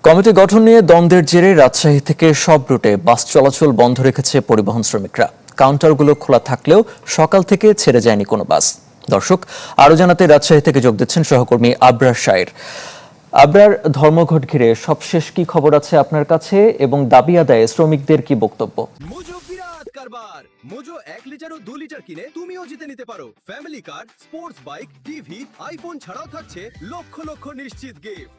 Committee গঠন নিয়ে দ্বন্দ্বের জেরে রাজশাহী থেকে সব রুটে বাস চলাচল বন্ধ রেখেছে পরিবহন শ্রমিকরা। কাউন্টারগুলো খোলা থাকলেও সকাল থেকে ছেড়ে যায়নি কোনো বাস। দর্শক, আরো জানাতে রাজশাহী থেকে যোগ দিচ্ছেন সহকর্মী আবরার শাইর। আবরার, ধর্মঘট ঘিরে সবশেষ কি খবর আছে আপনার কাছে এবং দাবি আদায়ে শ্রমিকদের কি বক্তব্য? মোজো 1 লিটার ও 2 লিটার কিনে তুমিও জিতে নিতে পারো ফ্যামিলি কার, স্পোর্টস বাইক, টিভি, আইফোন ছাড়াও থাকছে লক্ষ লক্ষ নিশ্চিত গিফট।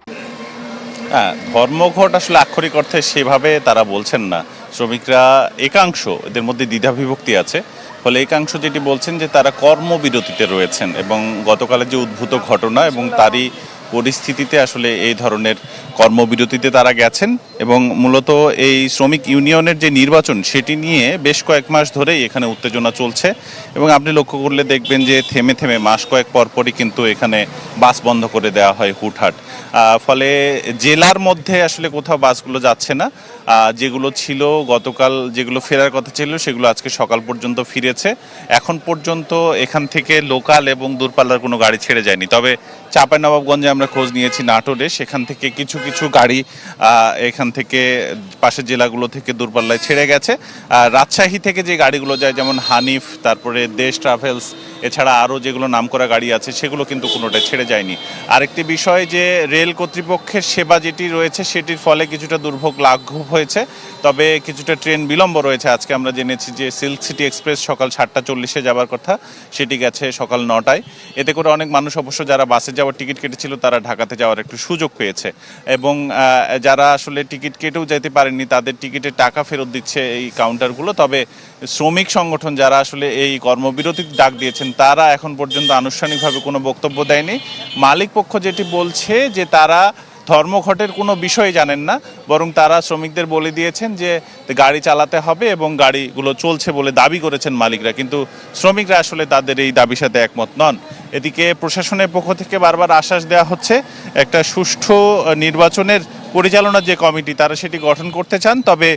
ধর্মঘট আসলে আক্ষরিক অর্থে সেভাবে তারা বলছেন না। শ্রমিকরা একাংশ, এদের মধ্যে দ্বিধাবিভক্তি আছে। ফলে একাংশ যেটি বলছেন যে তারা কর্মবিরতিতে রয়েছেন এবং গতকালের যে উদ্ভূত ঘটনা এবং তারই পরিস্থিতিতে আসলে এই ধরনের কর্মবিরতিতে তারা গেছেন এবং মূলত এই শ্রমিক ইউনিয়নের যে নির্বাচন সেটি নিয়ে বেশ কয়েক মাস ধরেই এখানে উত্তেজনা চলছে এবং আপনি লক্ষ্য করলে দেখবেন যে থেমে থেমে মাস কয়েক পরপরই কিন্তু এখানে বাস বন্ধ করে দেওয়া হয় হুটহাট। ফলে জেলার মধ্যে আসলে কোথাও বাসগুলো যাচ্ছে না। যেগুলো ছিল গতকাল, যেগুলো ফেরার কথা ছিল সেগুলো আজকে সকাল পর্যন্ত ফিরেছে। এখন পর্যন্ত এখান থেকে লোকাল এবং দূরপাল্লার কোনো গাড়ি ছেড়ে যায়নি। তবে চাঁপাইনবাবগঞ্জে আমরা খোঁজ নিয়েছি, নাটোরে, সেখান থেকে কিছু কিছু গাড়ি এখান থেকে পাশের জেলাগুলো থেকে দূরপাল্লায় ছেড়ে গেছে। রাজশাহী থেকে যে গাড়িগুলো যায়, যেমন হানিফ, তারপরে দেশ ট্রাভেলস, এছাড়া আরও যেগুলো নামকরা গাড়ি আছে সেগুলো কিন্তু কোনোটাই ছেড়ে যায়নি। আরেকটি বিষয় যে রেল কর্তৃপক্ষের সেবা যেটি রয়েছে সেটির ফলে কিছুটা দুর্ভোগ লাঘব হয়েছে, তবে কিছুটা ট্রেন বিলম্ব রয়েছে। আজকে আমরা জেনেছি যে সিল্ক সিটি এক্সপ্রেস সকাল 7:40-এ যাবার কথা, সেটি গেছে সকাল 9টায়। এতে করে অনেক মানুষ অবশ্য যারা বাসে যাওয়ার টিকিট কেটেছিল তারা ঢাকাতে যাওয়ার একটু সুযোগ পেয়েছে এবং যারা আসলে টিকিট কেটেও যেতে পারেননি তাদের টিকিটের টাকা ফেরত দিচ্ছে এই কাউন্টারগুলো। তবে শ্রমিক সংগঠন যারা আসলে এই কর্মবিরতির ডাক দিয়েছেন তারা এখন পর্যন্ত আনুষ্ঠানিকভাবে কোনো বক্তব্য দেয়নি। মালিক পক্ষ যেটি বলছে যে তারা ধর্মঘটের কোনো বিষয় জানেন না, বরং তারা শ্রমিকদের বলে দিয়েছেন যে গাড়ি চালাতে হবে এবং গাড়িগুলো চলছে বলে দাবি করেছেন মালিকরা, কিন্তু শ্রমিকরা আসলে তাদের এই দাবির সাথে একমত নন। এদিকে প্রশাসনের পক্ষ থেকে বারবার আশ্বাস দেওয়া হচ্ছে একটা সুষ্ঠু নির্বাচনের পরিচালনার যে কমিটি তারা সেটি গঠন করতে চান, তবে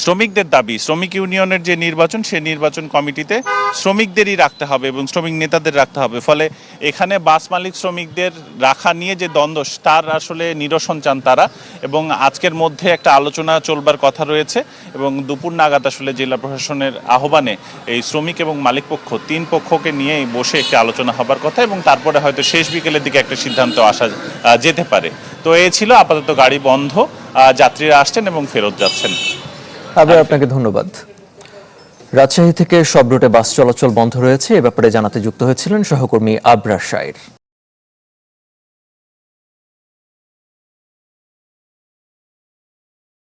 শ্রমিকদের দাবি শ্রমিক ইউনিয়নের যে নির্বাচন সেই নির্বাচন কমিটিতে শ্রমিকদেরই রাখতে হবে এবং শ্রমিক নেতাদের রাখতে হবে। ফলে এখানে বাস মালিক শ্রমিকদের রাখা নিয়ে যে দ্বন্দ্ব তার আসলে নিরসন চান তারা এবং আজকের মধ্যে একটা আলোচনা চলবার কথা রয়েছে এবং দুপুর নাগাদ আসলে জেলা প্রশাসনের আহ্বানে এই শ্রমিক এবং মালিক পক্ষ, তিন পক্ষকে নিয়েই বসে একটি আলোচনা হবার কথা এবং তারপরে হয়তো শেষ বিকেলের দিকে একটা সিদ্ধান্ত আসা যেতে পারে। তো এই ছিল, আপাতত গাড়ি বন্ধ, যাত্রীরা আসছেন এবং ফেরত যাচ্ছেন। আপনাকে ধন্যবাদ। রাজশাহী থেকে সব রুটে বাস চলাচল বন্ধ রয়েছে, এ ব্যাপারে জানাতে যুক্ত হয়েছিলেন সহকর্মী আবরার শাইর।